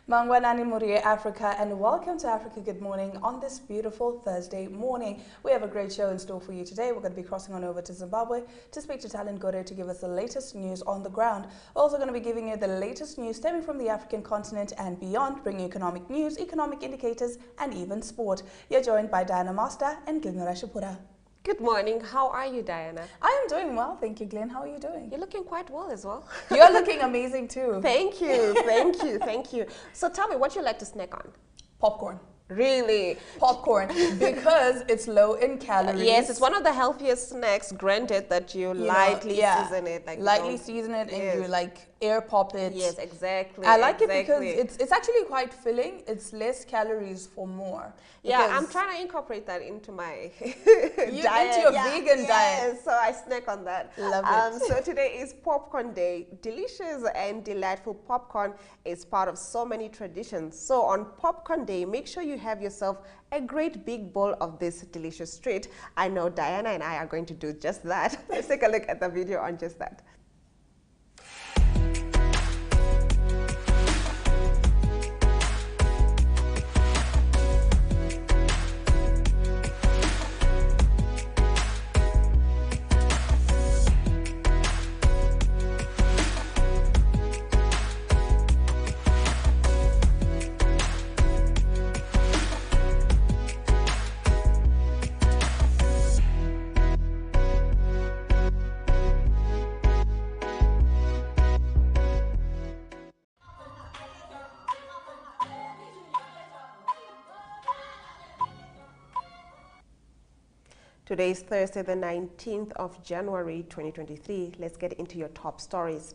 Mangwanani Murie Africa, and welcome to Africa Good Morning on this beautiful Thursday morning. We have a great show in store for you today. We're going to be crossing on over to Zimbabwe to speak to Talent Gotv to give us the latest news on the ground. We're also going to be giving you the latest news stemming from the African continent and beyond, bringing you economic news, economic indicators, and even sport. You're joined by Diana Master and Glen-Nora Tjipura. Good morning. How are you, Diana? I am doing well, thank you, Glenn. How are you doing? You're looking quite well as well. You're looking amazing too. Thank you, thank you, thank you. So tell me, what you like to snack on? Popcorn. Really? Popcorn, because it's low in calories. Yes, it's one of the healthiest snacks, granted that you lightly season it. Lightly season it and you like air pop it. Yes, exactly. I like it because it's actually quite filling. It's less calories for more. Yeah, I'm trying to incorporate that into my diet. Into your vegan diet. So I snack on that. Love it. So today is Popcorn Day. Delicious and delightful popcorn is part of so many traditions. So on Popcorn Day, make sure you have yourself a great big bowl of this delicious treat. I know Diana and I are going to do just that. Let's take a look at the video on just that. Today is Thursday, the 19th of January, 2023. Let's get into your top stories.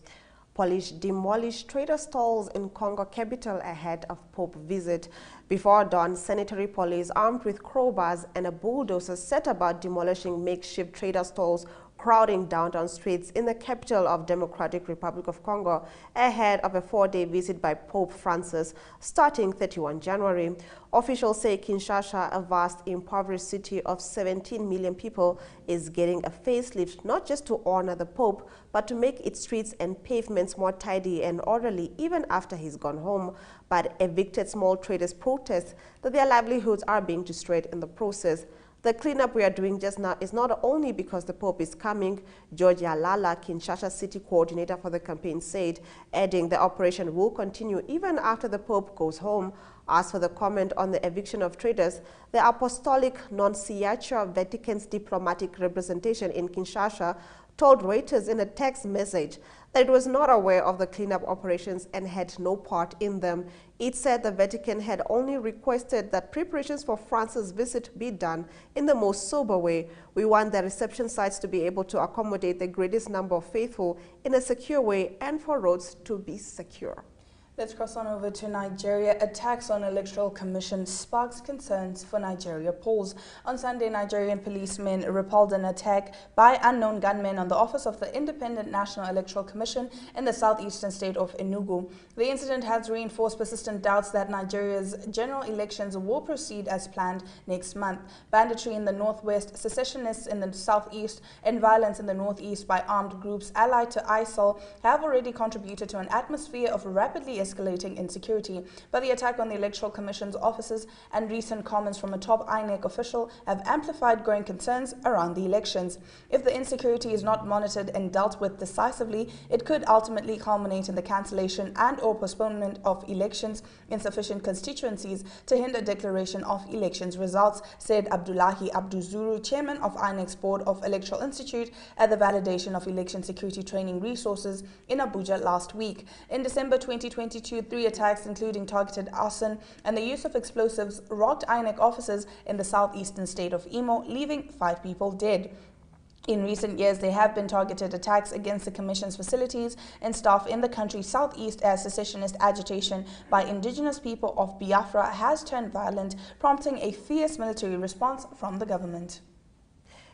Police demolish trader stalls in Congo capital ahead of Pope visit. Before dawn, sanitary police armed with crowbars and a bulldozer set about demolishing makeshift trader stalls crowding downtown streets in the capital of Democratic Republic of Congo ahead of a 4-day visit by Pope Francis starting 31 January. Officials say Kinshasa, a vast impoverished city of 17 million people, is getting a facelift not just to honor the Pope, but to make its streets and pavements more tidy and orderly even after he's gone home. But evicted small traders protest that their livelihoods are being destroyed in the process. The cleanup we are doing just now is not only because the Pope is coming, Georgia Lala, Kinshasa city coordinator for the campaign, said, adding the operation will continue even after the Pope goes home. As for the comment on the eviction of traders, the Apostolic Nunciature, Vatican's diplomatic representation in Kinshasa, told Reuters in a text message that it was not aware of the cleanup operations and had no part in them. It said the Vatican had only requested that preparations for Francis' visit be done in the most sober way. We want the reception sites to be able to accommodate the greatest number of faithful in a secure way and for roads to be secure. Let's cross on over to Nigeria. Attacks on Electoral Commission sparks concerns for Nigeria polls. On Sunday, Nigerian policemen repelled an attack by unknown gunmen on the office of the Independent National Electoral Commission in the southeastern state of Enugu. The incident has reinforced persistent doubts that Nigeria's general elections will proceed as planned next month. Banditry in the northwest, secessionists in the southeast, and violence in the northeast by armed groups allied to ISIL have already contributed to an atmosphere of rapidly escalating insecurity. But the attack on the Electoral Commission's offices and recent comments from a top INEC official have amplified growing concerns around the elections. If the insecurity is not monitored and dealt with decisively, it could ultimately culminate in the cancellation and/or postponement of elections in sufficient constituencies to hinder declaration of elections results, said Abdullahi Abduzuru, chairman of INEC's Board of Electoral Institute, at the validation of election security training resources in Abuja last week. In December 2022, 3 attacks, including targeted arson and the use of explosives, rocked INEC offices in the southeastern state of Imo, leaving 5 people dead. In recent years, there have been targeted attacks against the Commission's facilities and staff in the country's southeast as secessionist agitation by indigenous people of Biafra has turned violent, prompting a fierce military response from the government.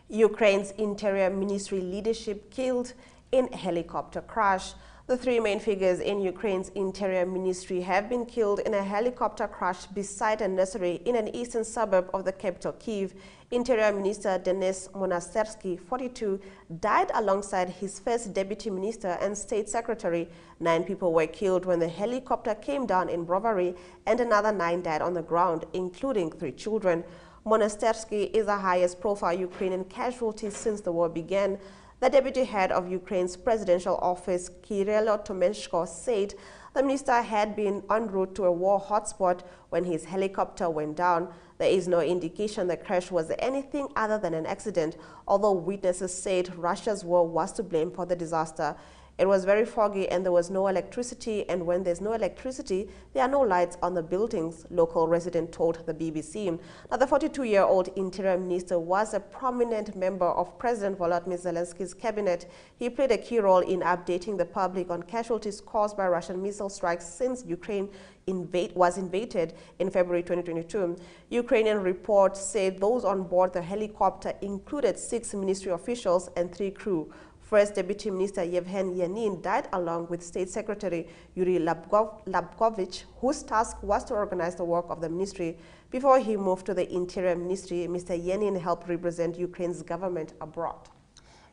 Ukraine's Interior Ministry leadership killed in a helicopter crash. The three main figures in Ukraine's interior ministry have been killed in a helicopter crash beside a nursery in an eastern suburb of the capital, Kyiv. Interior Minister Denis Monastersky, 42, died alongside his first deputy minister and state secretary. 9 people were killed when the helicopter came down in Brovary, and another 9 died on the ground, including 3 children. Monastersky is the highest profile Ukrainian casualty since the war began. The deputy head of Ukraine's presidential office, Kyrylo Tomenshko, said the minister had been en route to a war hotspot when his helicopter went down. There is no indication the crash was anything other than an accident, although witnesses said Russia's war was to blame for the disaster. It was very foggy and there was no electricity, and when there's no electricity, there are no lights on the buildings, local resident told the BBC. Now, the 42-year-old interior minister was a prominent member of President Volodymyr Zelensky's cabinet. He played a key role in updating the public on casualties caused by Russian missile strikes since Ukraine was invaded in February 2022. Ukrainian reports said those on board the helicopter included 6 ministry officials and 3 crew. First Deputy Minister Yevhen Yanin died along with State Secretary Yuri Labkovich, whose task was to organize the work of the ministry. Before he moved to the Interior Ministry, Mr. Yanin helped represent Ukraine's government abroad.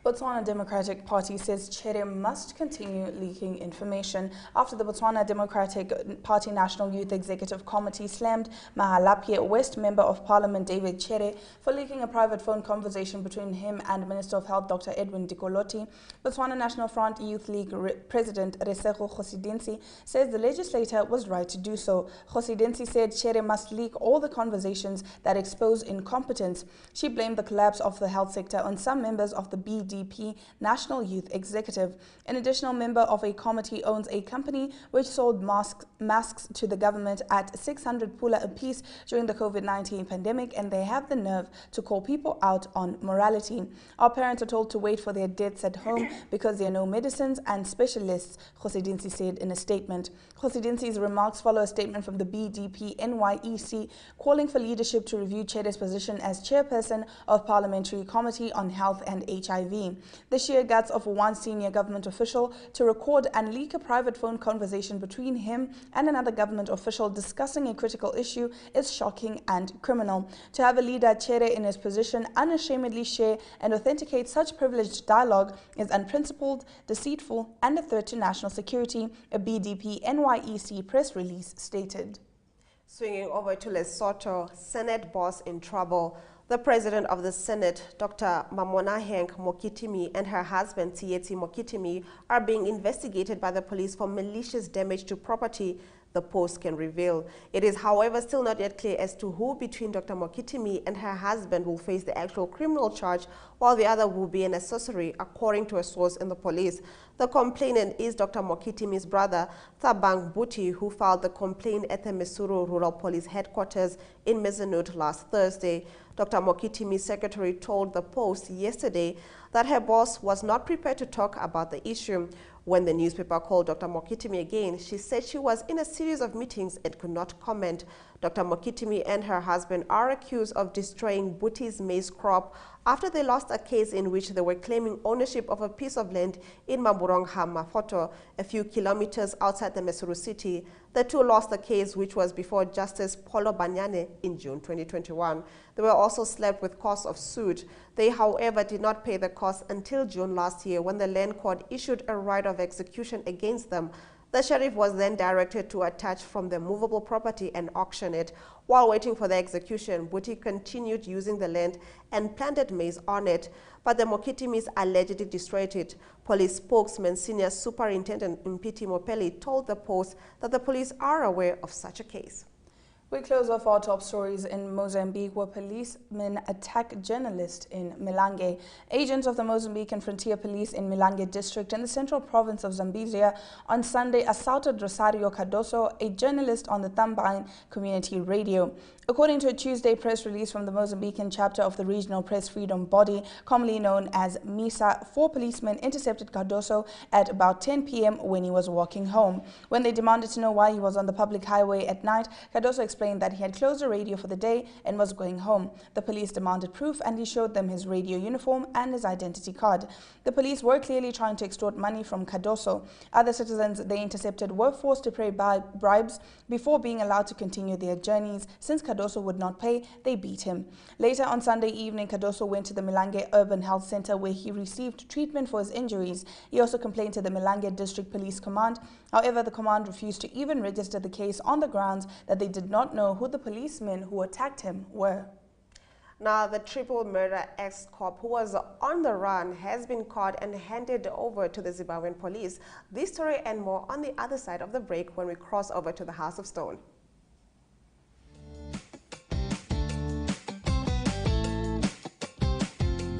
Botswana Democratic Party says Tshere must continue leaking information after the Botswana Democratic Party National Youth Executive Committee slammed Mahalapye West Member of Parliament David Tshere for leaking a private phone conversation between him and Minister of Health Dr. Edwin Dikoloti. Botswana National Front Youth League President Resego Kgosidensi says the legislator was right to do so. Kgosidensi said Tshere must leak all the conversations that expose incompetence. She blamed the collapse of the health sector on some members of the BDP National Youth Executive. An additional member of a committee owns a company which sold masks to the government at 600 pula apiece during the COVID-19 pandemic, and they have the nerve to call people out on morality. Our parents are told to wait for their deaths at home because there are no medicines and specialists, Kgosidensi said in a statement. Kgosidensi's remarks follow a statement from the BDP NYEC calling for leadership to review Tshere's position as chairperson of Parliamentary Committee on Health and HIV. The sheer guts of one senior government official to record and leak a private phone conversation between him and another government official discussing a critical issue is shocking and criminal. To have a leader Tshere in his position unashamedly share and authenticate such privileged dialogue is unprincipled, deceitful, and a threat to national security, a BDP NYEC press release stated. Swinging over to Lesotho, Senate boss in trouble. The president of the Senate, Dr. Mamona Henk Mokitimi, and her husband, Tsietsi Mokitimi, are being investigated by the police for malicious damage to property, the Post can reveal. It is, however, still not yet clear as to who between Dr. Mokitimi and her husband will face the actual criminal charge, while the other will be an accessory, according to a source in the police. The complainant is Dr. Mokitimi's brother, Thabang Buti, who filed the complaint at the Mesuru Rural Police Headquarters in Mezzanut last Thursday. Dr. Mokitimi's secretary told the Post yesterday that her boss was not prepared to talk about the issue. When the newspaper called Dr. Mokitimi again, she said she was in a series of meetings and could not comment. Dr. Mokitimi and her husband are accused of destroying Buti's maize crop after they lost a case in which they were claiming ownership of a piece of land in Maburongha Mafoto, a few kilometers outside the Mesuru city. The two lost the case, which was before Justice Polo Banyane in June 2021. They were also slapped with costs of suit. They, however, did not pay the costs until June last year, when the land court issued a right of execution against them. The sheriff was then directed to attach from the movable property and auction it. While waiting for the execution, Buti continued using the land and planted maize on it, but the Mokitimis allegedly destroyed it. Police spokesman, Senior Superintendent Mpiti Mopeli, told the Post that the police are aware of such a case. We close off our top stories in Mozambique, where policemen attack journalist in Milange. Agents of the Mozambican Frontier Police in Milange district in the central province of Zambezia on Sunday assaulted Rosario Cardoso, a journalist on the Thambine community radio. According to a Tuesday press release from the Mozambican chapter of the regional press freedom body, commonly known as MISA, 4 policemen intercepted Cardoso at about 10 p.m. when he was walking home. When they demanded to know why he was on the public highway at night, Cardoso explained explained that he had closed the radio for the day and was going home. The police demanded proof and he showed them his radio uniform and his identity card. The police were clearly trying to extort money from Cardoso. Other citizens they intercepted were forced to pay bribes before being allowed to continue their journeys. Since Cardoso would not pay, they beat him. Later on Sunday evening, Cardoso went to the Milange Urban Health Center where he received treatment for his injuries. He also complained to the Milange District Police Command. However, the command refused to even register the case on the grounds that they did not know who the policemen who attacked him were. Now, the triple murder ex-cop who was on the run has been caught and handed over to the Zimbabwean police. This story and more on the other side of the break when we cross over to the House of Stone.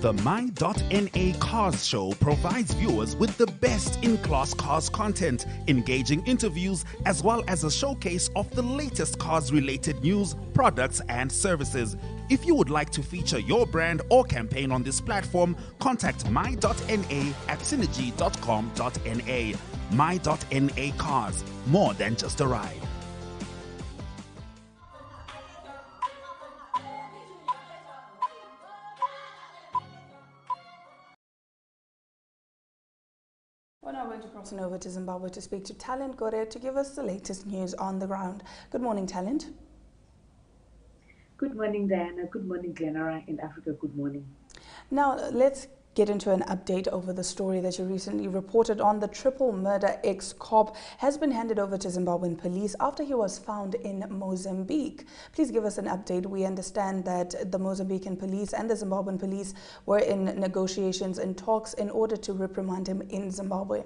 The My.NA Cars Show provides viewers with the best in-class cars content, engaging interviews, as well as a showcase of the latest cars-related news, products, and services. If you would like to feature your brand or campaign on this platform, contact My.NA at synergy.com.na. My.NA Cars, more than just a ride. We're now going to cross over to Zimbabwe to speak to Talent Gotv to give us the latest news on the ground. Good morning, Talent. Good morning, Diana. Good morning, Glen-Nora. In Africa, good morning. Now, let's get into an update over the story that you recently reported on. The triple murder ex-cop has been handed over to Zimbabwean police after he was found in Mozambique. Please give us an update. We understand that the Mozambican police and the Zimbabwean police were in negotiations and talks in order to reprimand him in Zimbabwe.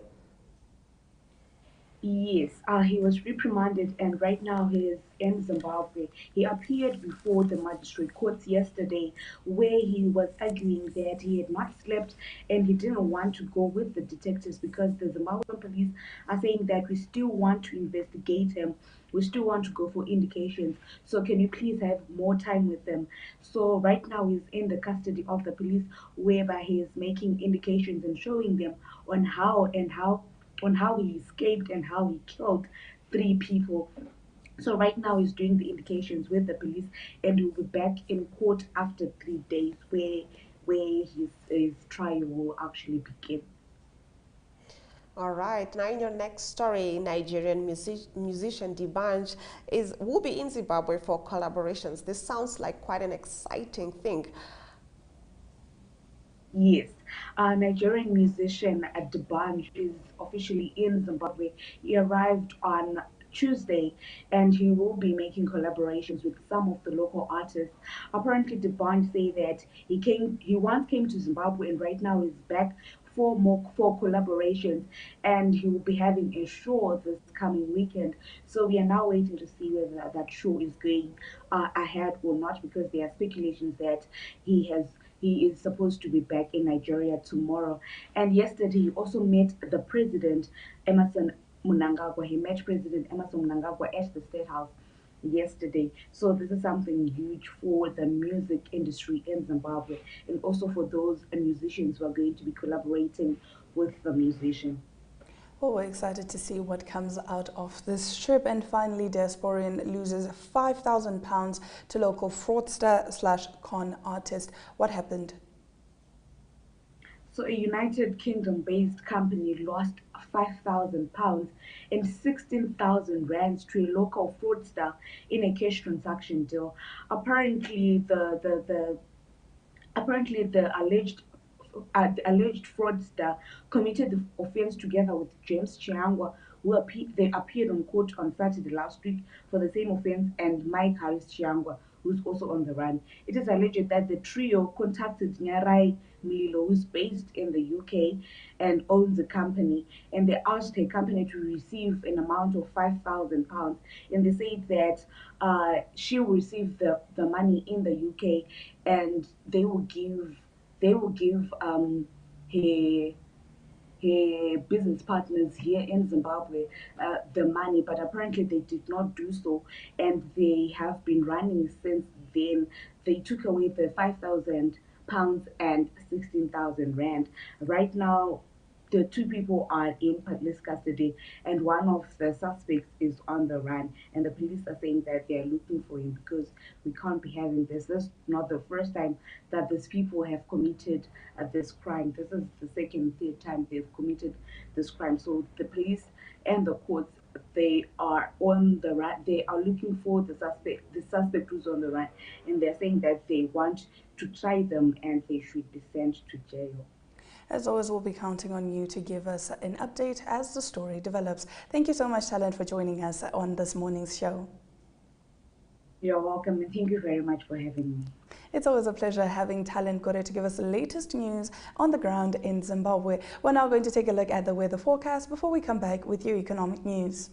Yes, he was reprimanded and right now he is in Zimbabwe. He appeared before the magistrate courts yesterday where he was arguing that he had not slept and he didn't want to go with the detectives because the Zimbabwean police are saying that we still want to investigate him. We still want to go for indications. So can you please have more time with them? So right now he's in the custody of the police whereby he is making indications and showing them on how he escaped and how he killed 3 people. So right now he's doing the indications with the police and he'll be back in court after 3 days where his trial will actually begin. All right, now in your next story, Nigerian musician D'banj will be in Zimbabwe for collaborations. This sounds like quite an exciting thing. Yes, Nigerian musician D'banj is officially in Zimbabwe. He arrived on Tuesday and he will be making collaborations with some of the local artists. Apparently D'banj say that he once came to Zimbabwe and right now he's back for collaborations and he will be having a show this coming weekend. So we are now waiting to see whether that show is going ahead or not, because there are speculations that he is supposed to be back in Nigeria tomorrow. And yesterday he also met the president, Emmerson Mnangagwa. He met President Emmerson Mnangagwa at the State House yesterday. So this is something huge for the music industry in Zimbabwe and also for those musicians who are going to be collaborating with the musician. Well, we're excited to see what comes out of this trip. And finally, Diasporian loses £5,000 to local fraudster/con artist. What happened? So a United Kingdom-based company lost £5,000 and 16,000 rands to a local fraudster in a cash transaction deal. Apparently, the alleged fraudster committed the offense together with James Chiangwa, they appeared on court on Saturday last week for the same offense, and Mike Harris Chiangwa, who's also on the run. It is alleged that the trio contacted Nyarai Mililo, who's based in the UK and owns a company, and they asked her company to receive an amount of £5,000, and they said that she will receive the money in the UK and they will give her business partners here in Zimbabwe the money, but apparently they did not do so, and they have been running since then. They took away the £5,000 and 16,000 rand. Right now, the two people are in police custody, and one of the suspects is on the run. And the police are saying that they are looking for him because we can't be having this. This is not the first time that these people have committed this crime. This is the second, third time they've committed this crime. So the police and the courts, they are on the run. They are looking for the suspect who's on the run, and they're saying that they want to try them and they should be sent to jail. As always, we'll be counting on you to give us an update as the story develops. Thank you so much, Talent, for joining us on this morning's show. You're welcome, and thank you very much for having me. It's always a pleasure having Talent Gore to give us the latest news on the ground in Zimbabwe. We're now going to take a look at the weather forecast before we come back with your economic news.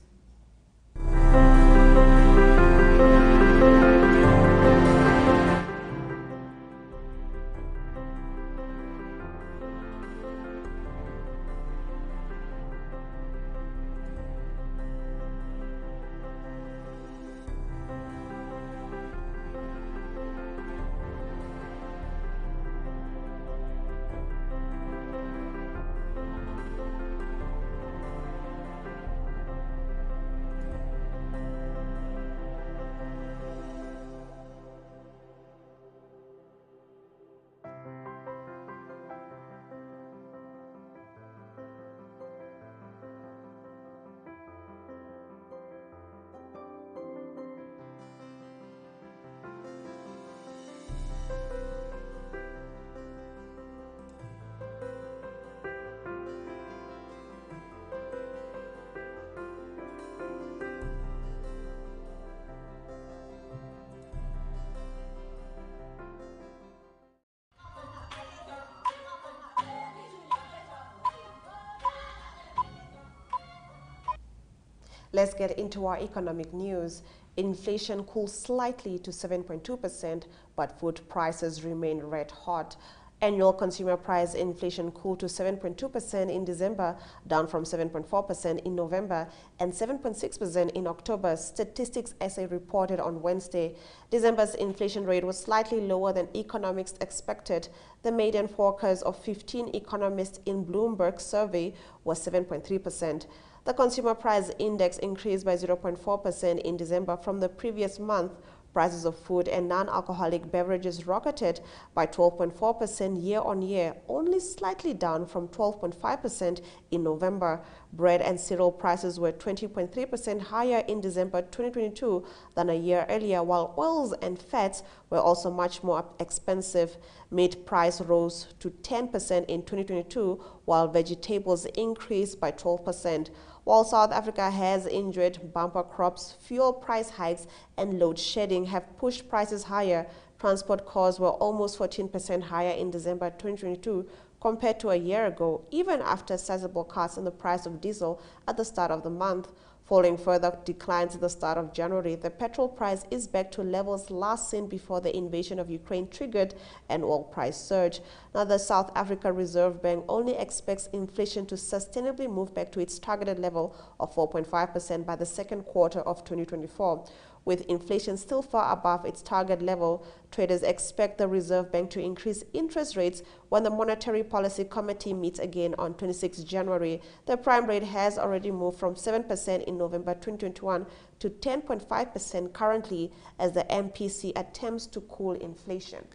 Let's get into our economic news. Inflation cools slightly to 7.2%, but food prices remain red hot. Annual consumer price inflation cooled to 7.2% in December, down from 7.4% in November and 7.6% in October, Statistics SA reported on Wednesday. December's inflation rate was slightly lower than economists expected. The median forecast of 15 economists in Bloomberg's survey was 7.3%. The consumer price index increased by 0.4% in December from the previous month. Prices of food and non-alcoholic beverages rocketed by 12.4% year-on-year, only slightly down from 12.5% in November. Bread and cereal prices were 20.3% higher in December 2022 than a year earlier, while oils and fats were also much more expensive. Meat price rose to 10% in 2022, while vegetables increased by 12%. While South Africa has enjoyed bumper crops, fuel price hikes and load shedding have pushed prices higher. Transport costs were almost 14% higher in December 2022 compared to a year ago, even after sizable cuts in the price of diesel at the start of the month. Following further declines at the start of January, the petrol price is back to levels last seen before the invasion of Ukraine triggered an oil price surge. Now, the South Africa Reserve Bank only expects inflation to sustainably move back to its targeted level of 4.5% by the second quarter of 2024. With inflation still far above its target level, traders expect the Reserve Bank to increase interest rates when the Monetary Policy Committee meets again on 26 January. The prime rate has already moved from 7% in November 2021 to 10.5% currently as the MPC attempts to cool inflation.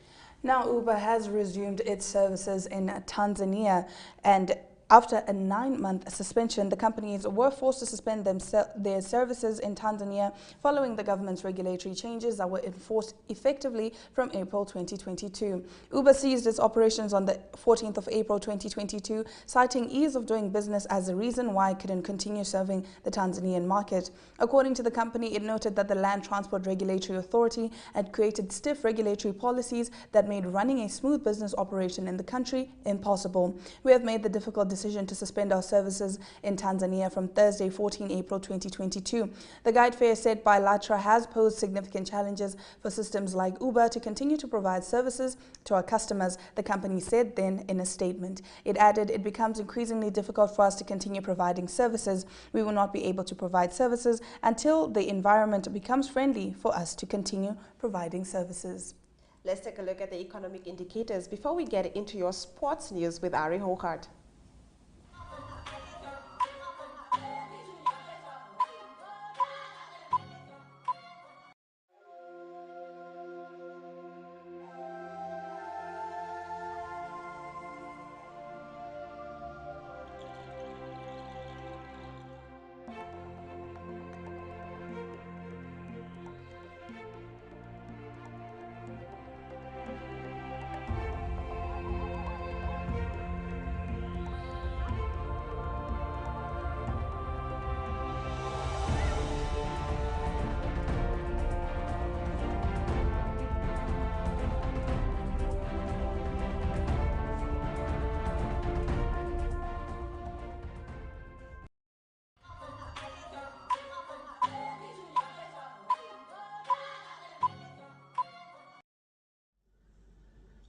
Now, Uber has resumed its services in Tanzania, and after a 9-month suspension, the companies were forced to suspend their services in Tanzania following the government's regulatory changes that were enforced effectively from April 2022. Uber ceased its operations on the 14th of April 2022, citing ease of doing business as a reason why it couldn't continue serving the Tanzanian market. According to the company, it noted that the Land Transport Regulatory Authority had created stiff regulatory policies that made running a smooth business operation in the country impossible. We have made the difficult decision to suspend our services in Tanzania from Thursday, 14 April 2022. The Guide Fair said bilateral has posed significant challenges for systems like Uber to continue to provide services to our customers, the company said then in a statement. It added, it becomes increasingly difficult for us to continue providing services. We will not be able to provide services until the environment becomes friendly for us to continue providing services. Let's take a look at the economic indicators before we get into your sports news with Ari Hokart.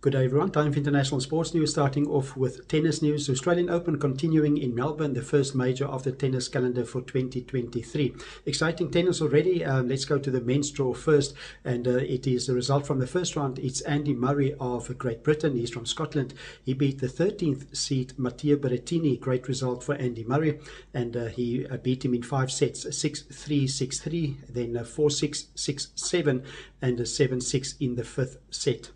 Good day everyone, time for international sports news, starting off with tennis news. Australian Open continuing in Melbourne, the first major of the tennis calendar for 2023. Exciting tennis already. Let's go to the men's draw first, and it is the result from the first round. It's Andy Murray of Great Britain. He's from Scotland. He beat the 13th seed Matteo Berrettini. Great result for Andy Murray, and he beat him in 5 sets, 6-3, 6-3, then 4-6, 6-7, and 7-6 in the 5th set.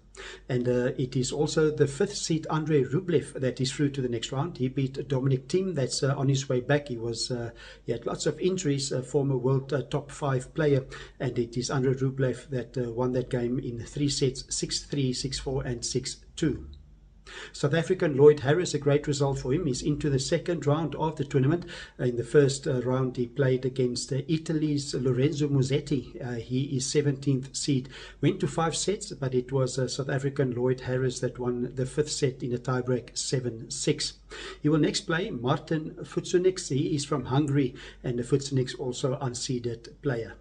And it is also the 5th seed Andrei Rublev that is through to the next round. He beat Dominic Thiem. That's on his way back. He had lots of injuries, former world top 5 player, and it is Andrei Rublev that won that game in 3 sets, 6-3, 6-4, and 6-2. South African Lloyd Harris, a great result for him. He's into the second round of the tournament. In the first round, he played against Italy's Lorenzo Musetti. He is 17th seed. Went to 5 sets, but it was South African Lloyd Harris that won the 5th set in a tiebreak, 7-6. He will next play Martin Futsunix. He is from Hungary, and the Futsunix also unseeded player.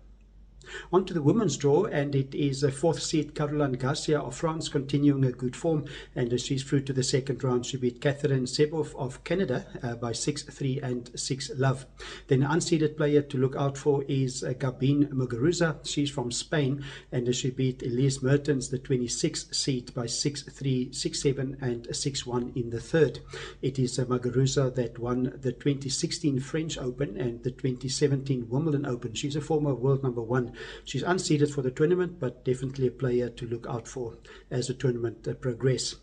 On to the women's draw, and it is a 4th seed Caroline Garcia of France continuing a good form, and she's through to the second round. She beat Catherine Sebov of Canada by 6-3 and 6-love. Then the unseeded player to look out for is Gabine Muguruza. She's from Spain, and she beat Elise Mertens, the 26th seed, by 6-3, 6-7 and 6-1 in the third. It is Muguruza that won the 2016 French Open and the 2017 Wimbledon Open. She's a former world number 1. She's unseeded for the tournament, but definitely a player to look out for as the tournament progresses.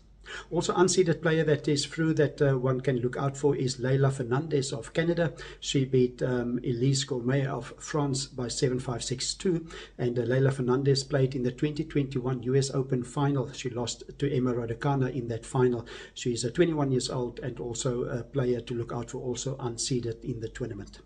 Also unseeded player that is through that one can look out for is Leila Fernandez of Canada. She beat Elise Gourmet of France by 7-5, 6-2, and Leila Fernandez played in the 2021 US Open final. She lost to Emma Raducanu in that final. She is 21 years old and also a player to look out for, also unseeded in the tournament.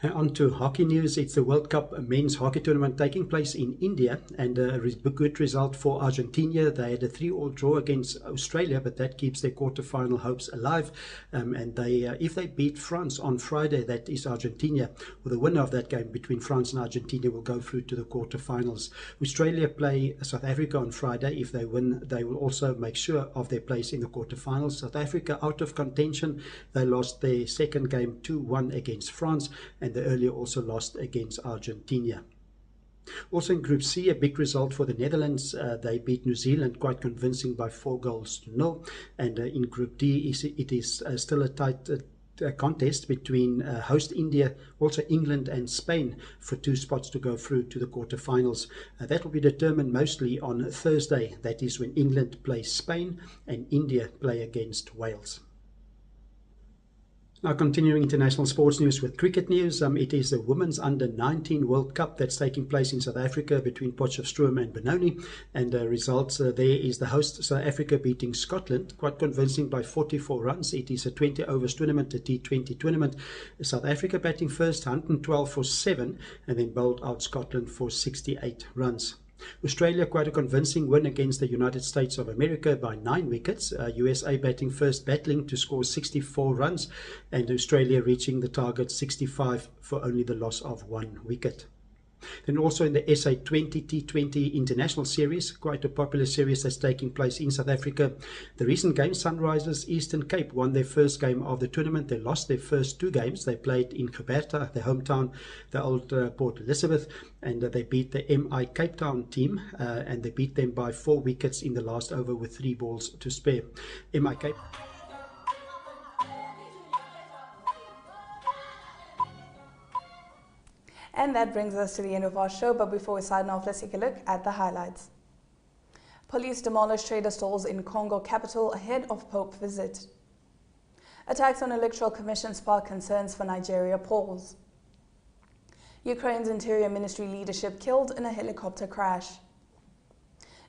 On to hockey news. It's the World Cup men's hockey tournament taking place in India, and a good result for Argentina. They had a 3-3 draw against Australia, but that keeps their quarterfinal hopes alive. And they, if they beat France on Friday, that is Argentina, well, the winner of that game between France and Argentina will go through to the quarterfinals. Australia play South Africa on Friday. If they win, they will also make sure of their place in the quarterfinals. South Africa out of contention. They lost their second game 2-1 against France, and they earlier also lost against Argentina. Also in Group C, a big result for the Netherlands. They beat New Zealand quite convincing by 4-0. And in Group D, it is still a tight contest between host India, also England and Spain, for 2 spots to go through to the quarterfinals. That will be determined mostly on Thursday. That is when England plays Spain and India play against Wales. Now continuing international sports news with cricket news, it is the Women's Under-19 World Cup that's taking place in South Africa between Potchefstroom and Benoni, and the results there is the host South Africa beating Scotland quite convincing by 44 runs. It is a 20 overs tournament, a T20 tournament. South Africa batting first, 112 for 7, and then bowled out Scotland for 68 runs. Australia quite a convincing win against the United States of America by 9 wickets. USA batting first, battling to score 64 runs, and Australia reaching the target 65 for only the loss of 1 wicket. Then also in the SA20 T20 International Series, quite a popular series that's taking place in South Africa. The recent game, Sunrisers Eastern Cape won their first game of the tournament. They lost their first 2 games. They played in Gqeberta, their hometown, the old Port Elizabeth, and they beat the MI Cape Town team, and they beat them by 4 wickets in the last over with 3 balls to spare. MI Cape. And that brings us to the end of our show, but before we sign off, let's take a look at the highlights. Police demolish trader stalls in Congo capital ahead of Pope visit. Attacks on electoral commission spark concerns for Nigeria pause. Ukraine's interior ministry leadership killed in a helicopter crash.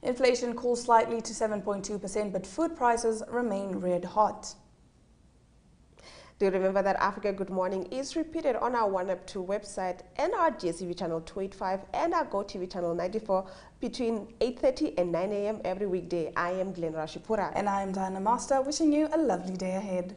Inflation cools slightly to 7.2%, but food prices remain red hot. Do remember that Africa Good Morning is repeated on our 1up2 website and our DSTV channel 285 and our Gotv channel 94 between 8:30 and 9 a.m. every weekday. I am Glen-Nora. And I am Diana Master, wishing you a lovely day ahead.